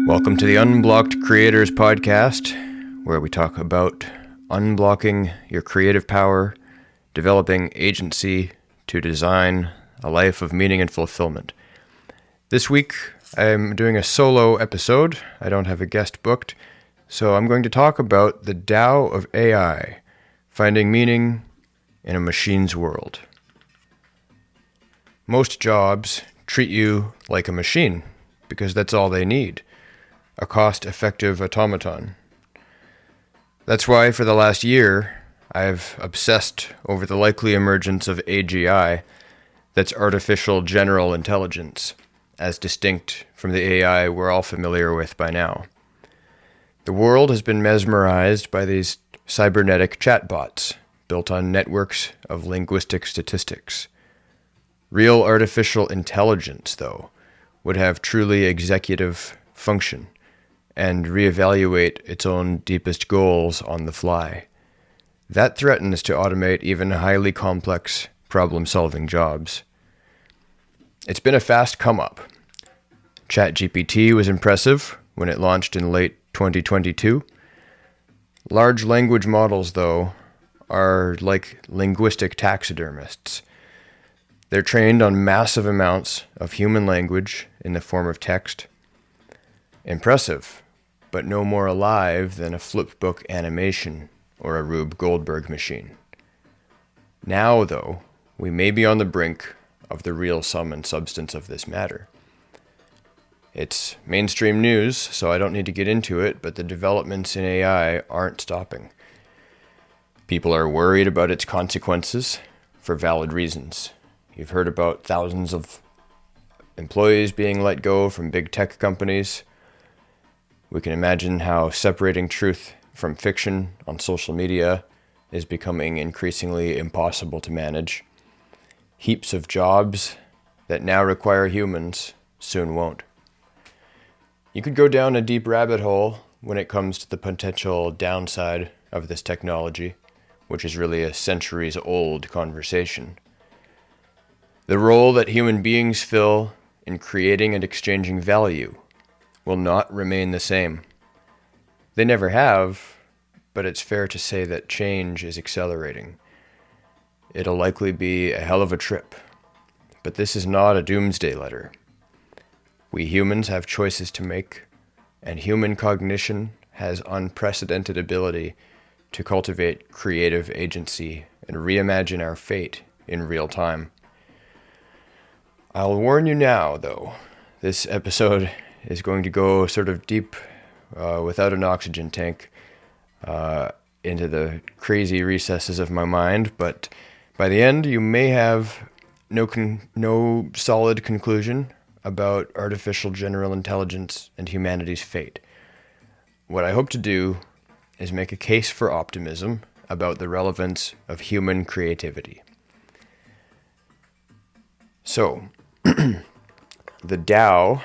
Welcome to the Unblocked Creators podcast, where we talk about unblocking your creative power, developing agency to design a life of meaning and fulfillment. This week, I'm doing a solo episode. I don't have a guest booked, so I'm going to talk about the Tao of AI, finding meaning in a machine's world. Most jobs treat you like a machine because that's all they need. A cost-effective automaton. That's why for the last year, I've obsessed over the likely emergence of AGI, that's artificial general intelligence, as distinct from the AI we're all familiar with by now. The world has been mesmerized by these cybernetic chatbots built on networks of linguistic statistics. Real artificial intelligence, though, would have truly executive function and reevaluate its own deepest goals on the fly. That threatens to automate even highly complex problem-solving jobs. It's been a fast come-up. ChatGPT was impressive when it launched in late 2022. Large language models, though, are like linguistic taxidermists. They're trained on massive amounts of human language in the form of text. Impressive, but no more alive than a flipbook animation or a Rube Goldberg machine. Now, though, we may be on the brink of the real sum and substance of this matter. It's mainstream news, so I don't need to get into it, but the developments in AI aren't stopping. People are worried about its consequences for valid reasons. You've heard about thousands of employees being let go from big tech companies. We can imagine how separating truth from fiction on social media is becoming increasingly impossible to manage. Heaps of jobs that now require humans soon won't. You could go down a deep rabbit hole when it comes to the potential downside of this technology, which is really a centuries-old conversation. The role that human beings fill in creating and exchanging value will not remain the same. They never have, but it's fair to say that change is accelerating. It'll likely be a hell of a trip, but this is not a doomsday letter. We humans have choices to make, and human cognition has unprecedented ability to cultivate creative agency and reimagine our fate in real time. I'll warn you now, though, this episode is going to go sort of deep without an oxygen tank into the crazy recesses of my mind, but by the end you may have no solid conclusion about artificial general intelligence and humanity's fate. What I hope to do is make a case for optimism about the relevance of human creativity. So, the Tao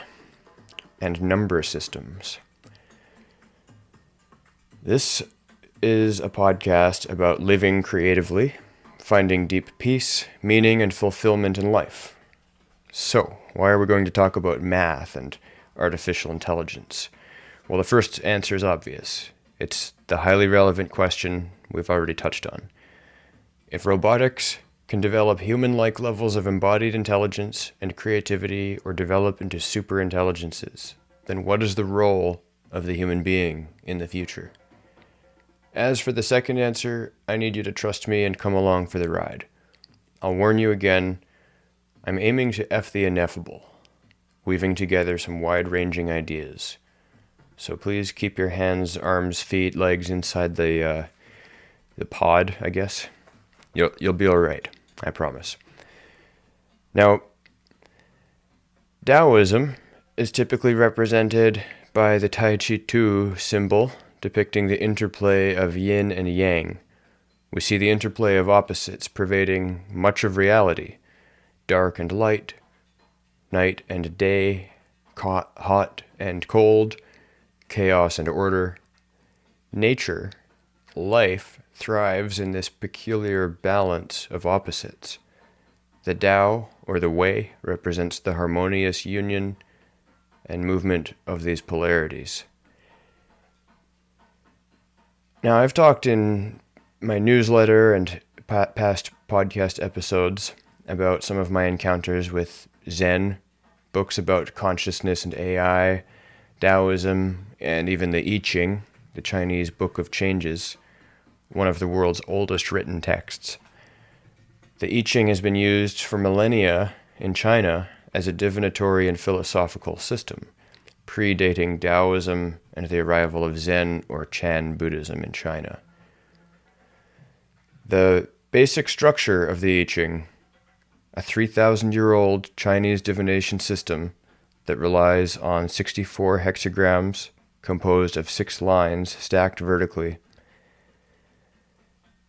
and number systems. This is a podcast about living creatively, finding deep peace, meaning, and fulfillment in life. So, why are we going to talk about math and artificial intelligence? Well, the first answer is obvious. It's the highly relevant question we've already touched on. If robotics can develop human-like levels of embodied intelligence and creativity or develop into superintelligences, then what is the role of the human being in the future? As for the second answer, I need you to trust me and come along for the ride. I'll warn you again, I'm aiming to F the ineffable, weaving together some wide-ranging ideas. So please keep your hands, arms, feet, legs inside the pod, I guess. You'll be all right, I promise. Now, Taoism is typically represented by the Tai Chi Tu symbol, depicting the interplay of yin and yang. We see the interplay of opposites pervading much of reality: dark and light, night and day, hot and cold, chaos and order. Nature, life, thrives in this peculiar balance of opposites. The Tao, or the Way, represents the harmonious union and movement of these polarities. Now, I've talked in my newsletter and past podcast episodes about some of my encounters with Zen, books about consciousness and AI, Taoism, and even the Yi Jing, the Chinese Book of Changes, one of the world's oldest written texts. The I Ching has been used for millennia in China as a divinatory and philosophical system, predating Taoism and the arrival of Zen or Chan Buddhism in China. The basic structure of the I Ching, a 3,000-year-old Chinese divination system that relies on 64 hexagrams composed of 6 lines stacked vertically.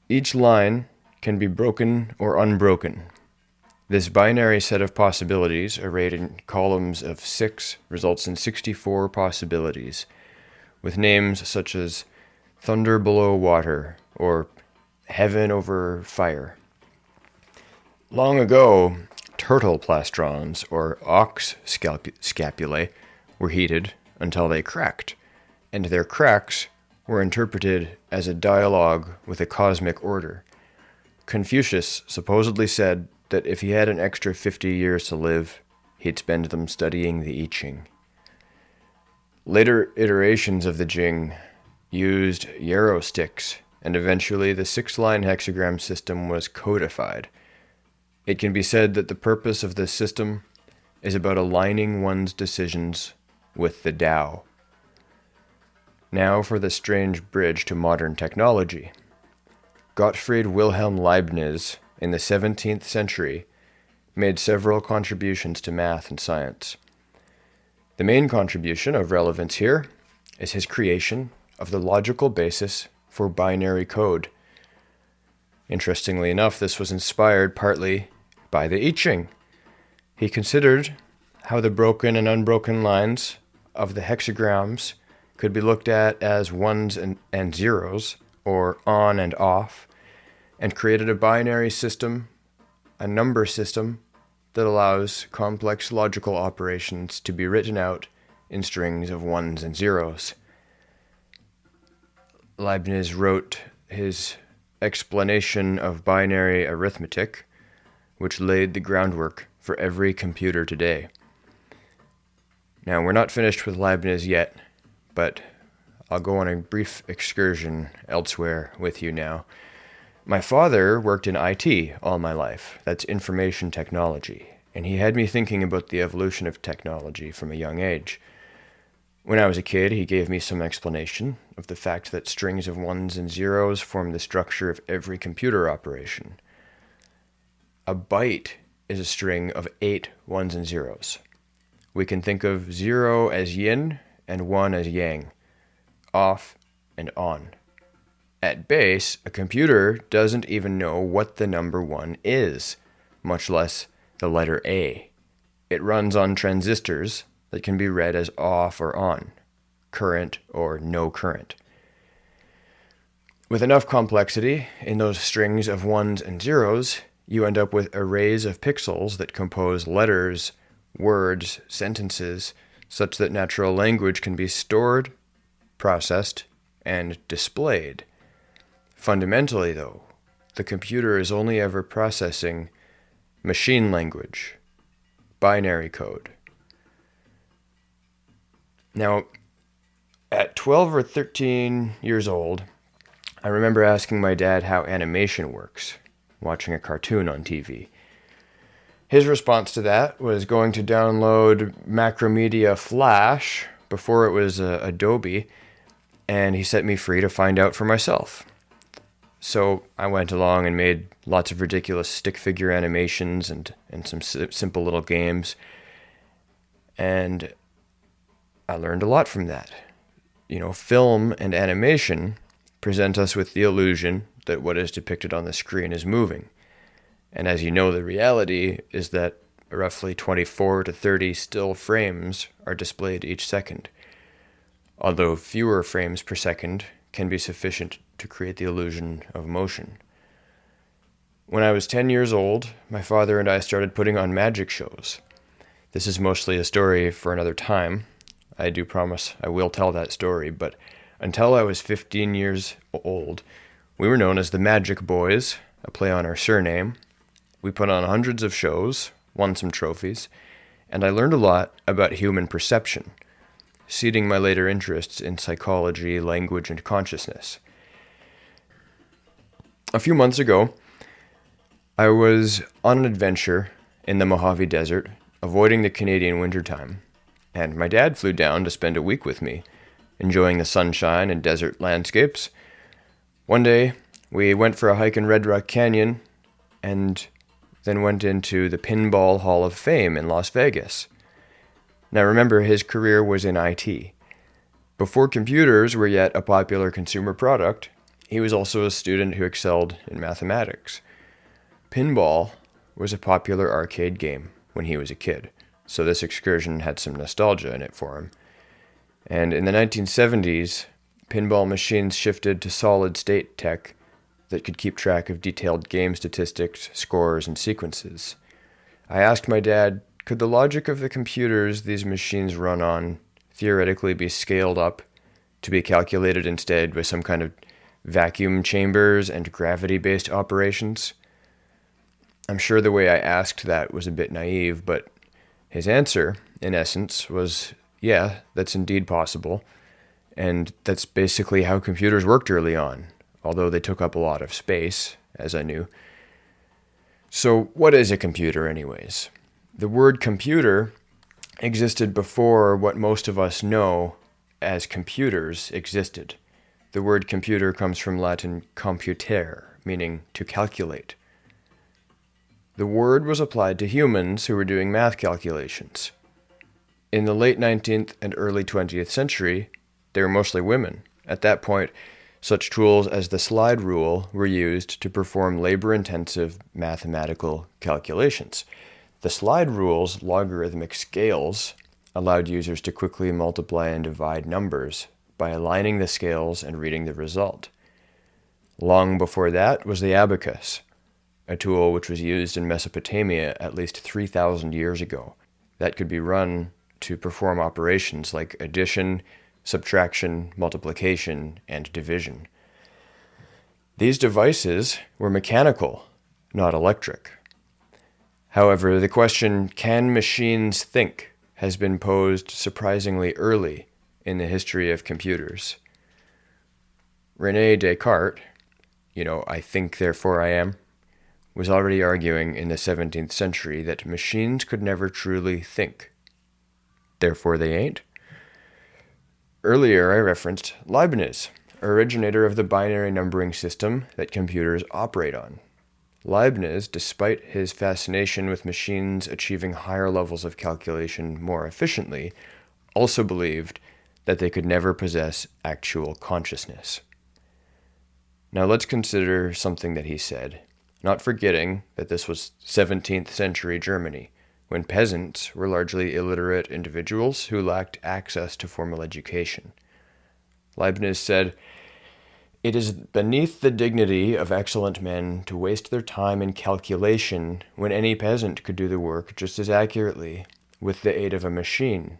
Each line can be broken or unbroken. This binary set of possibilities, arrayed in columns of 6, results in 64 possibilities, with names such as thunder below water or heaven over fire. Long ago, turtle plastrons or ox scapulae were heated until they cracked, and their cracks were interpreted as a dialogue with a cosmic order. Confucius supposedly said that if he had an extra 50 years to live, he'd spend them studying the I Ching. Later iterations of the Jing used yarrow sticks, and eventually the 6-line hexagram system was codified. It can be said that the purpose of this system is about aligning one's decisions with the Tao. Now for the strange bridge to modern technology. Gottfried Wilhelm Leibniz, in the 17th century, made several contributions to math and science. The main contribution of relevance here is his creation of the logical basis for binary code. Interestingly enough, this was inspired partly by the I Ching. He considered how the broken and unbroken lines of the hexagrams could be looked at as ones and zeros, or on and off, and created a binary system, a number system, that allows complex logical operations to be written out in strings of ones and zeros. Leibniz wrote his explanation of binary arithmetic, which laid the groundwork for every computer today. Now, we're not finished with Leibniz yet, but I'll go on a brief excursion elsewhere with you now. My father worked in IT all my life. That's information technology. And he had me thinking about the evolution of technology from a young age. When I was a kid, he gave me some explanation of the fact that strings of ones and zeros form the structure of every computer operation. A byte is a string of 8 ones and zeros. We can think of 0 as yin and 1 as yang, off and on. At base, a computer doesn't even know what the number 1 is, much less the letter A. It runs on transistors that can be read as off or on, current or no current. With enough complexity in those strings of ones and zeros, you end up with arrays of pixels that compose letters, words, sentences, such that natural language can be stored, processed, and displayed. Fundamentally, though, the computer is only ever processing machine language, binary code. Now, at 12 or 13 years old, I remember asking my dad how animation works, watching a cartoon on TV. His response to that was going to download Macromedia Flash before it was Adobe, and he set me free to find out for myself. So I went along and made lots of ridiculous stick figure animations and some simple little games, and I learned a lot from that. You know, film and animation present us with the illusion that what is depicted on the screen is moving. And as you know, the reality is that roughly 24 to 30 still frames are displayed each second, although fewer frames per second can be sufficient to create the illusion of motion. When I was 10 years old, my father and I started putting on magic shows. This is mostly a story for another time. I do promise I will tell that story, but until I was 15 years old, we were known as the Magic Boys, a play on our surname. We put on hundreds of shows, won some trophies, and I learned a lot about human perception, seeding my later interests in psychology, language, and consciousness. A few months ago, I was on an adventure in the Mojave Desert, avoiding the Canadian wintertime, and my dad flew down to spend a week with me, enjoying the sunshine and desert landscapes. One day, we went for a hike in Red Rock Canyon, and then went into the Pinball Hall of Fame in Las Vegas. Now remember, his career was in IT. Before computers were yet a popular consumer product, he was also a student who excelled in mathematics. Pinball was a popular arcade game when he was a kid, so this excursion had some nostalgia in it for him. And in the 1970s, pinball machines shifted to solid-state tech that could keep track of detailed game statistics, scores, and sequences. I asked my dad, could the logic of the computers these machines run on theoretically be scaled up to be calculated instead with some kind of vacuum chambers and gravity-based operations? I'm sure the way I asked that was a bit naive, but his answer, in essence, was, yeah, that's indeed possible, and that's basically how computers worked early on, although they took up a lot of space, as I knew. So what is a computer anyways? The word computer existed before what most of us know as computers existed. The word computer comes from Latin computere, meaning to calculate. The word was applied to humans who were doing math calculations. In the late 19th and early 20th century, they were mostly women. At that point, such tools as the slide rule were used to perform labor-intensive mathematical calculations. The slide rule's logarithmic scales allowed users to quickly multiply and divide numbers by aligning the scales and reading the result. Long before that was the abacus, a tool which was used in Mesopotamia at least 3,000 years ago. That could be run to perform operations like addition, subtraction, multiplication, and division. These devices were mechanical, not electric. However, the question, can machines think, has been posed surprisingly early in the history of computers. René Descartes, I think, therefore I am, was already arguing in the 17th century that machines could never truly think. Therefore they ain't. Earlier I referenced Leibniz, originator of the binary numbering system that computers operate on. Leibniz, despite his fascination with machines achieving higher levels of calculation more efficiently, also believed that they could never possess actual consciousness. Now let's consider something that he said, not forgetting that this was 17th century Germany, when peasants were largely illiterate individuals who lacked access to formal education. Leibniz said, "It is beneath the dignity of excellent men to waste their time in calculation when any peasant could do the work just as accurately with the aid of a machine."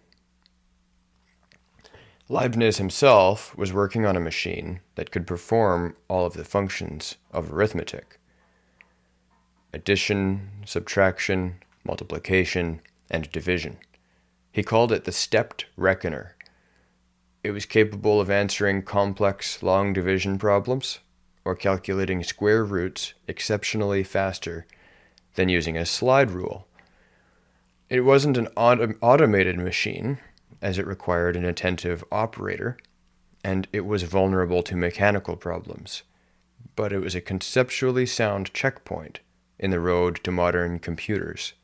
Leibniz himself was working on a machine that could perform all of the functions of arithmetic: addition, subtraction, multiplication, and division. He called it the stepped reckoner. It was capable of answering complex long division problems or calculating square roots exceptionally faster than using a slide rule. It wasn't an automated machine, as it required an attentive operator, and it was vulnerable to mechanical problems, but it was a conceptually sound checkpoint in the road to modern computers.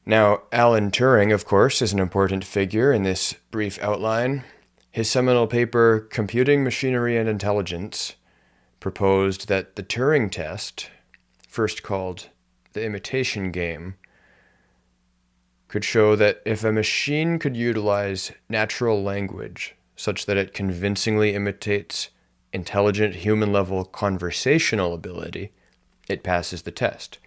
Now, Alan Turing, of course, is an important figure in this brief outline. His seminal paper, Computing Machinery and Intelligence, proposed that the Turing test, first called the imitation game, could show that if a machine could utilize natural language such that it convincingly imitates intelligent human-level conversational ability, it passes the test.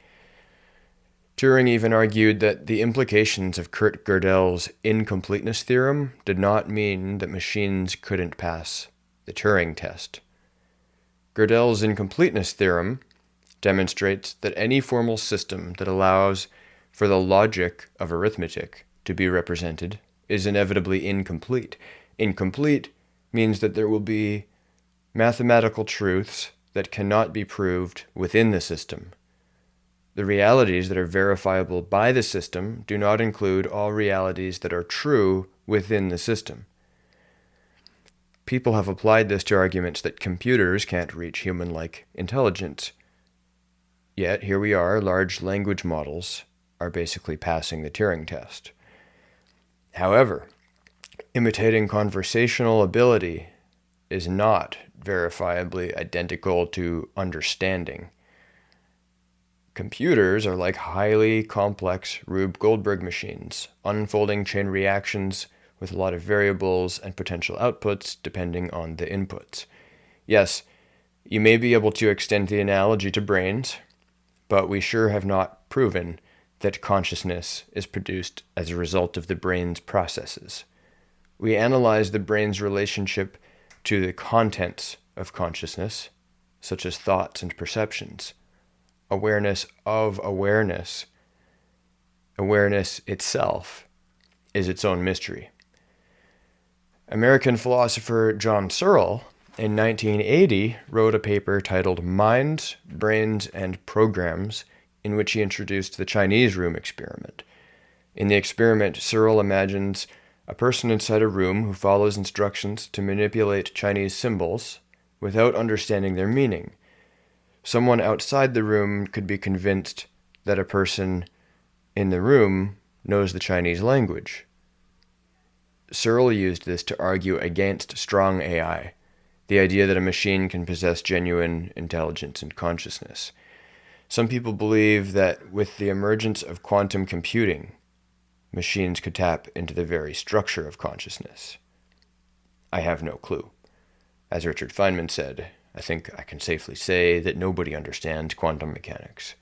Turing even argued that the implications of Kurt Gödel's incompleteness theorem did not mean that machines couldn't pass the Turing test. Gödel's incompleteness theorem demonstrates that any formal system that allows for the logic of arithmetic to be represented is inevitably incomplete. Incomplete means that there will be mathematical truths that cannot be proved within the system. The realities that are verifiable by the system do not include all realities that are true within the system. People have applied this to arguments that computers can't reach human-like intelligence. Yet, here we are, large language models are basically passing the Turing test. However, imitating conversational ability is not verifiably identical to understanding. Computers are like highly complex Rube Goldberg machines, unfolding chain reactions with a lot of variables and potential outputs depending on the inputs. Yes, you may be able to extend the analogy to brains, but we sure have not proven that consciousness is produced as a result of the brain's processes. We analyze the brain's relationship to the contents of consciousness, such as thoughts and perceptions. Awareness of awareness. Awareness itself is its own mystery. American philosopher John Searle in 1980 wrote a paper titled Minds, Brains, and Programs, in which he introduced the Chinese room experiment. In the experiment, Searle imagines a person inside a room who follows instructions to manipulate Chinese symbols without understanding their meaning. Someone outside the room could be convinced that a person in the room knows the Chinese language. Searle used this to argue against strong AI, the idea that a machine can possess genuine intelligence and consciousness. Some people believe that with the emergence of quantum computing, machines could tap into the very structure of consciousness. I have no clue. As Richard Feynman said, I think I can safely say that nobody understands quantum mechanics.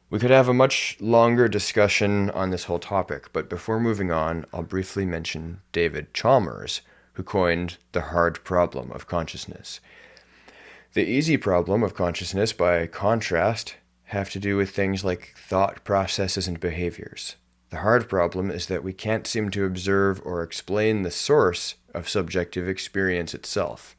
We could have a much longer discussion on this whole topic, but before moving on, I'll briefly mention David Chalmers, who coined the hard problem of consciousness. The easy problem of consciousness, by contrast, have to do with things like thought processes and behaviors. The hard problem is that we can't seem to observe or explain the source of subjective experience itself.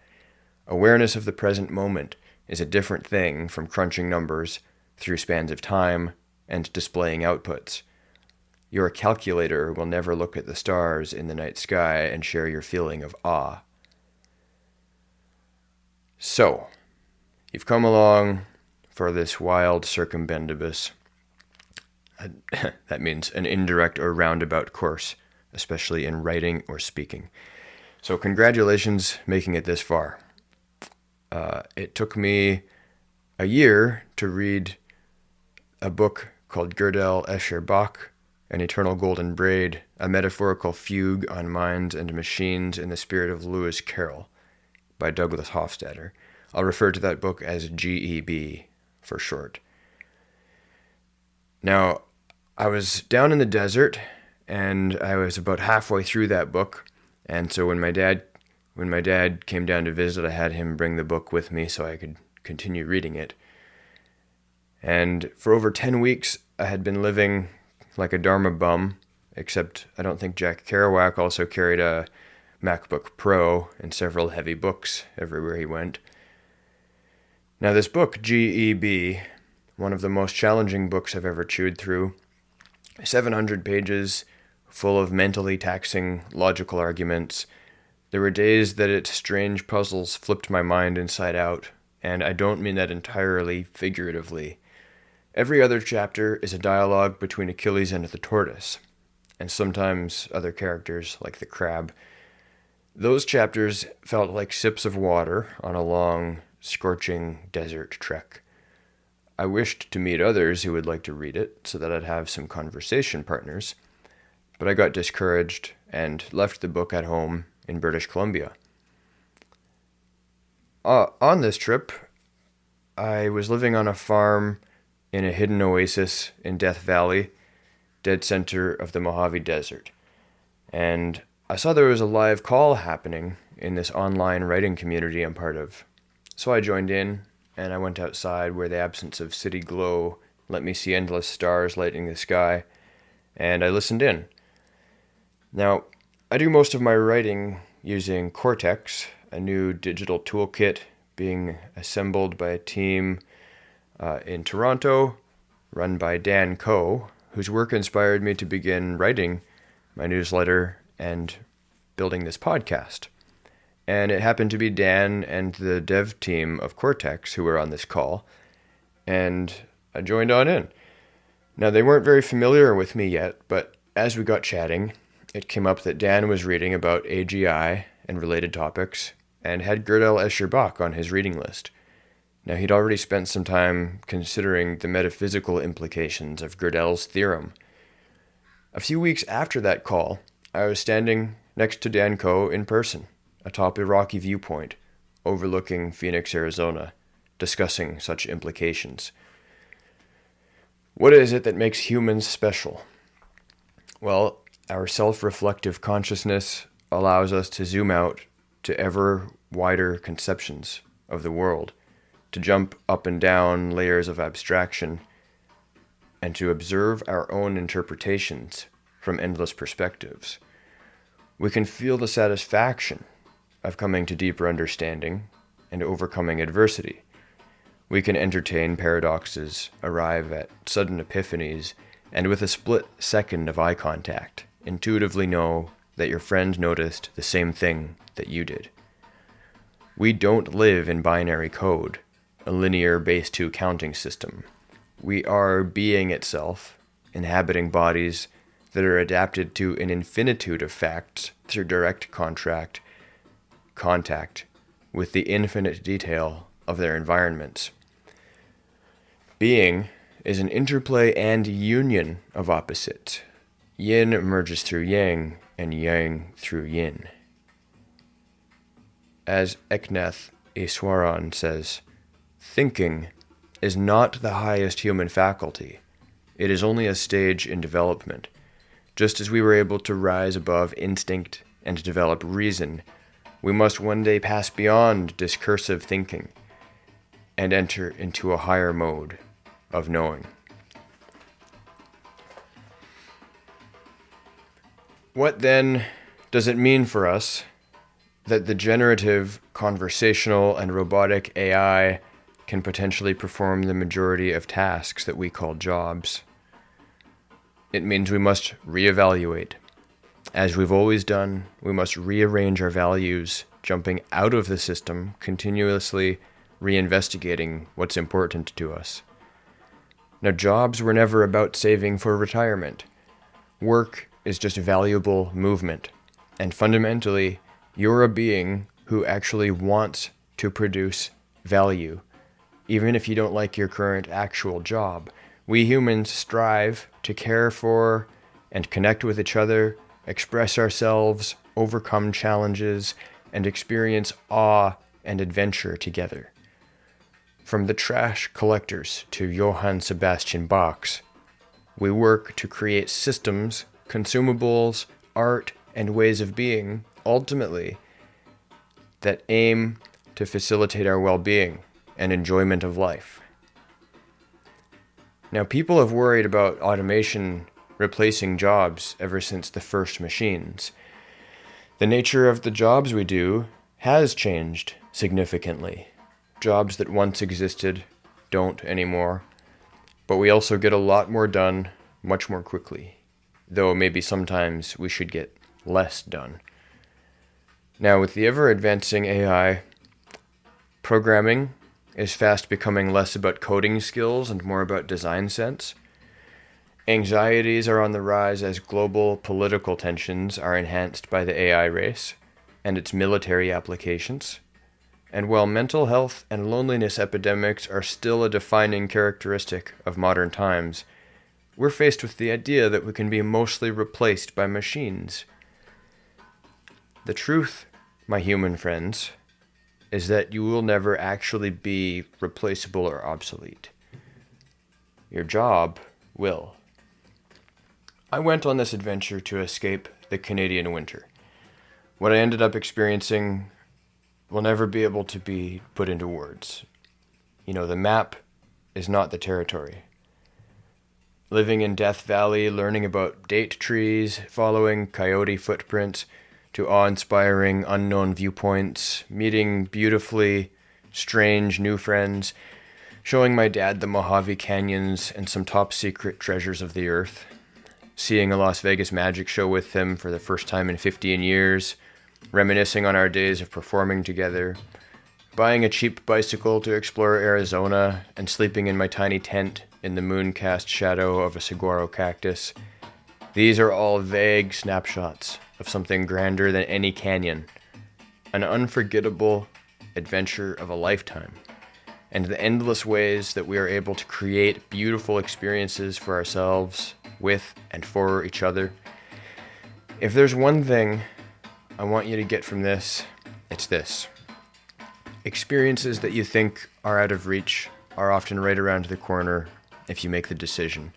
Awareness of the present moment is a different thing from crunching numbers through spans of time and displaying outputs. Your calculator will never look at the stars in the night sky and share your feeling of awe. So, you've come along for this wild circumbendibus. That means an indirect or roundabout course, especially in writing or speaking. So congratulations making it this far. It took me a year to read a book called Gödel, Escher, Bach, An Eternal Golden Braid, a metaphorical fugue on minds and machines in the spirit of Lewis Carroll by Douglas Hofstadter. I'll refer to that book as GEB for short. Now, I was down in the desert, and I was about halfway through that book, and so when my dad came down to visit, I had him bring the book with me so I could continue reading it. And for over 10 weeks, I had been living like a Dharma bum, except I don't think Jack Kerouac also carried a MacBook Pro and several heavy books everywhere he went. Now this book, GEB, one of the most challenging books I've ever chewed through, 700 pages, full of mentally taxing logical arguments. There were days that its strange puzzles flipped my mind inside out, and I don't mean that entirely figuratively. Every other chapter is a dialogue between Achilles and the tortoise, and sometimes other characters like the crab. Those chapters felt like sips of water on a long, scorching desert trek. I wished to meet others who would like to read it so that I'd have some conversation partners, but I got discouraged and left the book at home in British Columbia. On this trip, I was living on a farm in a hidden oasis in Death Valley, dead center of the Mojave Desert. And I saw there was a live call happening in this online writing community I'm part of. So I joined in, and I went outside where the absence of city glow let me see endless stars lighting the sky, and I listened in. Now, I do most of my writing using Cortex, a new digital toolkit being assembled by a team in Toronto, run by Dan Coe, whose work inspired me to begin writing my newsletter and building this podcast. And it happened to be Dan and the dev team of Cortex who were on this call, and I joined on in. Now, they weren't very familiar with me yet, but as we got chatting, it came up that Dan was reading about AGI and related topics, and had Gödel Escher-Bach on his reading list. Now, he'd already spent some time considering the metaphysical implications of Gödel's theorem. A few weeks after that call, I was standing next to Dan Coe in person, atop a rocky viewpoint, overlooking Phoenix, Arizona, discussing such implications. What is it that makes humans special? Well, our self-reflective consciousness allows us to zoom out to ever wider conceptions of the world, to jump up and down layers of abstraction, and to observe our own interpretations from endless perspectives. We can feel the satisfaction of coming to deeper understanding and overcoming adversity. We can entertain paradoxes, arrive at sudden epiphanies, and with a split second of eye contact, intuitively know that your friend noticed the same thing that you did. We don't live in binary code, a linear base 2 counting system. We are being itself, inhabiting bodies that are adapted to an infinitude of facts through direct contact with the infinite detail of their environments. Being is an interplay and union of opposites. Yin emerges through yang, and yang through yin. As Eknath Easwaran says, thinking is not the highest human faculty. It is only a stage in development. Just as we were able to rise above instinct and develop reason, we must one day pass beyond discursive thinking and enter into a higher mode of knowing. What then does it mean for us that the generative, conversational, and robotic AI can potentially perform the majority of tasks that we call jobs? It means we must reevaluate. As we've always done, we must rearrange our values, jumping out of the system, continuously reinvestigating what's important to us. Now, jobs were never about saving for retirement. Work is just valuable movement, and fundamentally, you're a being who actually wants to produce value, even if you don't like your current actual job. We humans strive to care for and connect with each other, express ourselves, overcome challenges, and experience awe and adventure together. From the trash collectors to Johann Sebastian Bach's, we work to create systems, consumables, art, and ways of being, ultimately, that aim to facilitate our well-being and enjoyment of life. Now, people have worried about automation replacing jobs ever since the first machines. The nature of the jobs we do has changed significantly. Jobs that once existed don't anymore, but we also get a lot more done much more quickly, though maybe sometimes we should get less done. Now, with the ever-advancing AI, programming is fast becoming less about coding skills and more about design sense. Anxieties are on the rise as global political tensions are enhanced by the AI race and its military applications. And while mental health and loneliness epidemics are still a defining characteristic of modern times, we're faced with the idea that we can be mostly replaced by machines. The truth, my human friends, is that you will never actually be replaceable or obsolete. Your job will. I went on this adventure to escape the Canadian winter. What I ended up experiencing will never be able to be put into words. The map is not the territory. Living in Death Valley, learning about date trees, following coyote footprints to awe-inspiring unknown viewpoints, meeting beautifully strange new friends, showing my dad the Mojave Canyons and some top-secret treasures of the earth, seeing a Las Vegas magic show with him for the first time in 15 years, reminiscing on our days of performing together, buying a cheap bicycle to explore Arizona, and sleeping in my tiny tent in the moon-cast shadow of a saguaro cactus. These are all vague snapshots of something grander than any canyon, an unforgettable adventure of a lifetime, and the endless ways that we are able to create beautiful experiences for ourselves, with and for each other. If there's one thing I want you to get from this, it's this. Experiences that you think are out of reach are often right around the corner if you make the decision.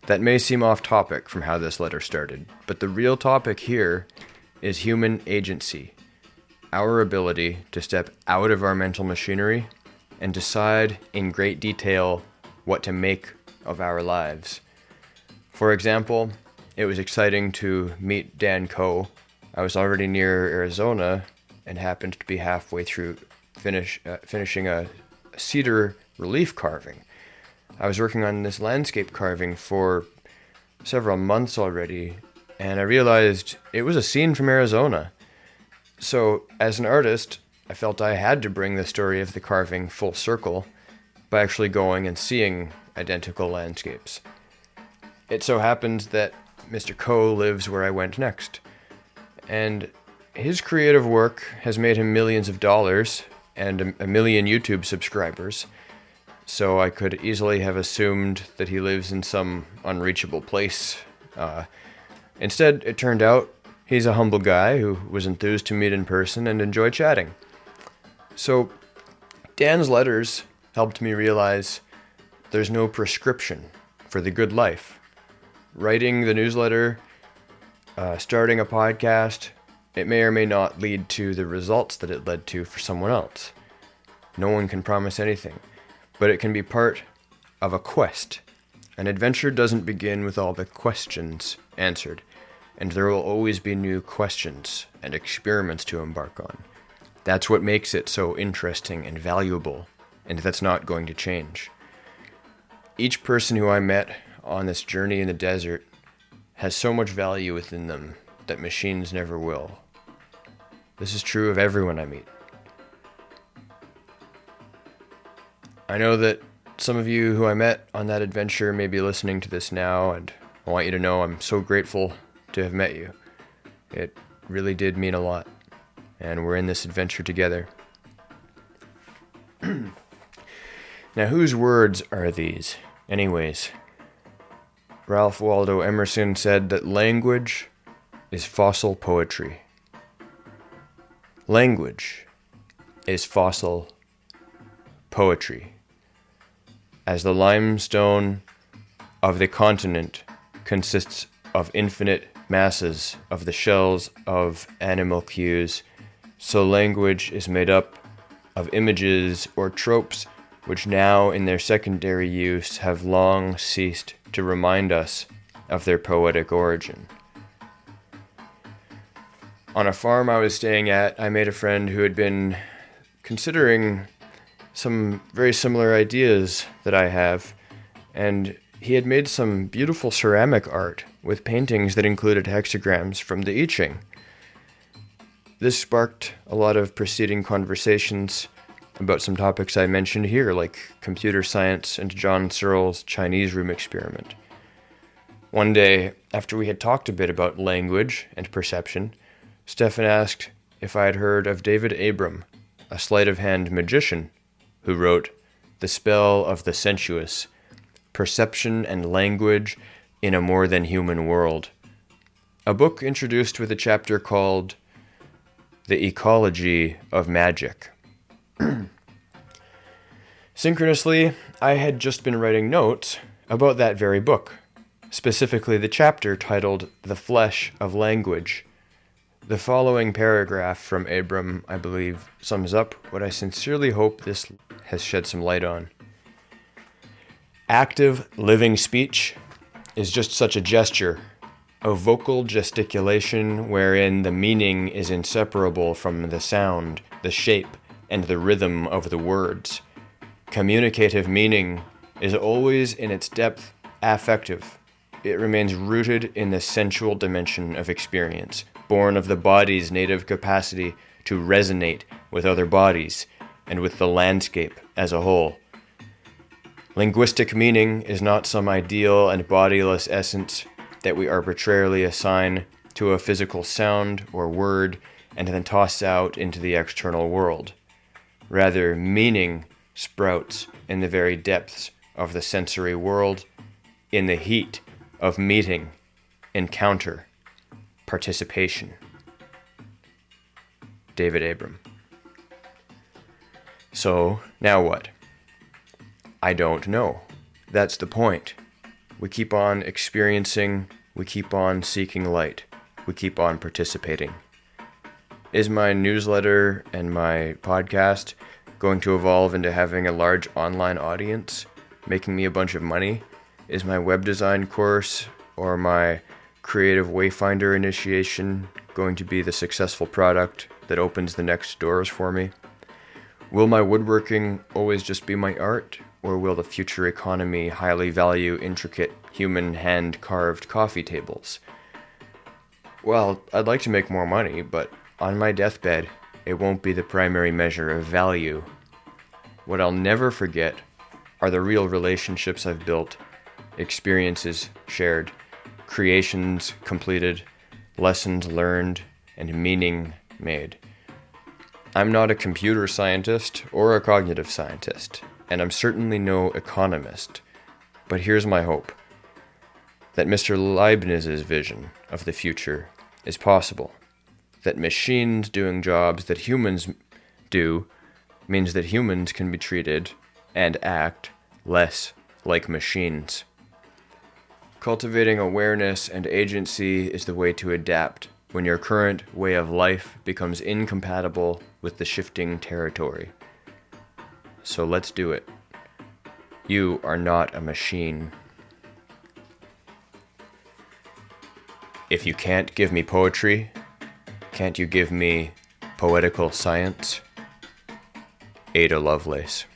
That may seem off topic from how this letter started, but the real topic here is human agency, our ability to step out of our mental machinery and decide in great detail what to make of our lives. For example, it was exciting to meet Dan Coe. I was already near Arizona and happened to be halfway through finishing a cedar relief carving. I was working on this landscape carving for several months already, and I realized it was a scene from Arizona. So, as an artist, I felt I had to bring the story of the carving full circle by actually going and seeing identical landscapes. It so happened that Mr. Coe lives where I went next, and his creative work has made him millions of dollars and a million YouTube subscribers, so I could easily have assumed that he lives in some unreachable place. Instead, it turned out he's a humble guy who was enthused to meet in person and enjoy chatting. So, Dan's letters helped me realize there's no prescription for the good life. Writing the newsletter, starting a podcast, it may or may not lead to the results that it led to for someone else. No one can promise anything, but it can be part of a quest. An adventure doesn't begin with all the questions answered, and there will always be new questions and experiments to embark on. That's what makes it so interesting and valuable, and that's not going to change. Each person who I met on this journey in the desert has so much value within them that machines never will. This is true of everyone I meet. I know that some of you who I met on that adventure may be listening to this now, and I want you to know I'm so grateful to have met you. It really did mean a lot, and we're in this adventure together. Now, whose words are these, anyways? Ralph Waldo Emerson said that language is fossil poetry. Language is fossil poetry. As the limestone of the continent consists of infinite masses of the shells of animalcules, so language is made up of images or tropes which now in their secondary use have long ceased to remind us of their poetic origin. On a farm I was staying at, I made a friend who had been considering some very similar ideas that I have, and he had made some beautiful ceramic art with paintings that included hexagrams from the Yi Jing. This sparked a lot of preceding conversations about some topics I mentioned here, like computer science and John Searle's Chinese room experiment. One day, after we had talked a bit about language and perception, Stefan asked if I had heard of David Abram, a sleight-of-hand magician, who wrote The Spell of the Sensuous, Perception and Language in a More Than Human World, a book introduced with a chapter called The Ecology of Magic. Synchronously, I had just been writing notes about that very book, specifically the chapter titled The Flesh of Language. The following paragraph from Abram, I believe, sums up what I sincerely hope this has shed some light on. Active, living speech is just such a gesture, a vocal gesticulation wherein the meaning is inseparable from the sound, the shape, and the rhythm of the words. Communicative meaning is always in its depth affective. It remains rooted in the sensual dimension of experience, born of the body's native capacity to resonate with other bodies and with the landscape as a whole. Linguistic meaning is not some ideal and bodiless essence that we arbitrarily assign to a physical sound or word and then toss out into the external world. Rather, meaning sprouts in the very depths of the sensory world, in the heat of meeting, encounter, participation. David Abram. So, now what? I don't know. That's the point. We keep on experiencing, we keep on seeking light, we keep on participating. Is my newsletter and my podcast going to evolve into having a large online audience, making me a bunch of money? Is my web design course or my creative wayfinder initiation going to be the successful product that opens the next doors for me? Will my woodworking always just be my art, or will the future economy highly value intricate human hand-carved coffee tables? Well, I'd like to make more money, but on my deathbed, it won't be the primary measure of value. What I'll never forget are the real relationships I've built, experiences shared, creations completed, lessons learned, and meaning made. I'm not a computer scientist or a cognitive scientist, and I'm certainly no economist. But here's my hope, that Mr. Leibniz's vision of the future is possible. That machines doing jobs that humans do means that humans can be treated and act less like machines. Cultivating awareness and agency is the way to adapt when your current way of life becomes incompatible with the shifting territory. So let's do it. You are not a machine. If you can't give me poetry, can't you give me poetical science? Ada Lovelace.